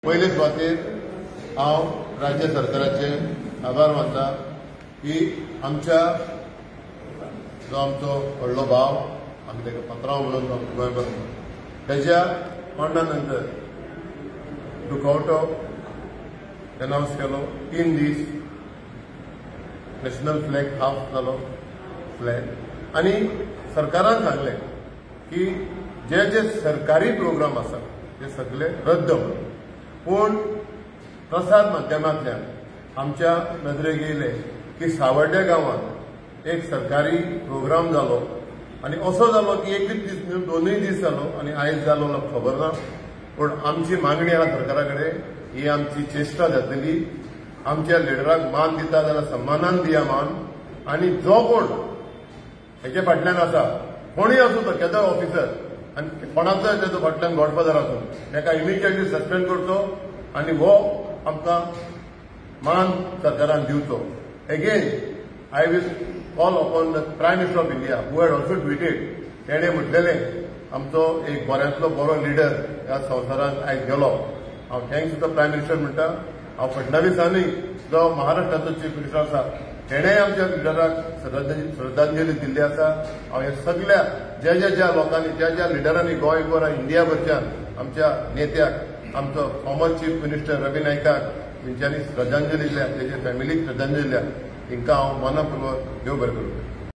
पयले सुवातेर हांव राज्य सरकाराचे आभार मानता की आमच्या जो आमचो व्हडलो भाव आमी ताका पात्रांव म्हणून गोंयभर तेज्या मरणा नंतर दुखवटो अनाउन्स केलो 3 दीस नॅशनल फ्लॅग हाफ जालो फ्लॅग आनी सरकारान सांगलें की जे जे सरकारी प्रोग्राम आसा ते सगळे रद्द म्हणून पूण प्रसार माध्यमांतल्यान आमच्या नदरेक येयले की सावर्ड्या गांवांत एक सरकारी प्रोग्राम जालो आनी असो जालो की एकूच दीस न्हू 2 दीस जालो आनी आयज जालो खबर ना पूण आमची मागणी आहा सरकारा कडेन ही आमची चेष्टा जातली आमच्या लिडराक मान दिता जाल्यार सन्मानान दिया मान आनी जो कोण हेचे फाटल्यान आसा कोणूय आसूं तो केदो ऑफिसर आनी कोणाचोय तेजो फाटल्यान गॉडफादर आसूं ताका इमिजिएटली सस्पेंड करचो आनी हो आमकां मान सरकारान दिवचो again I will call upon the prime minister of India who had also tweeted तेणें म्हटलेलें आमचो एक बऱ्यांतलो बरो लिडर ह्या संवसारांत आयज गेलो हांव thanks to the prime minister म्हणटा हांव फडणवीसांनी जो महाराष्ट्राचो चीफ मिनिस्टर आसा तेणेंय आमच्या लिडराक श्रद्धांजली दिल्ली आसा हांव हे सगळ्या ज्या लोकांनी ज्या लिडरांनी गोंयभर इंडियाभरच्यान आमच्या नेत्याक आमचो फॉर्मर चीफ मिनिस्टर रवी नायकाक तेंच्यांनी श्रद्धांजली दिल्या तेजे फॅमिलीक श्रद्धांजली दिल्या तांकां हांव मनपूर्वक देव बरें करूं.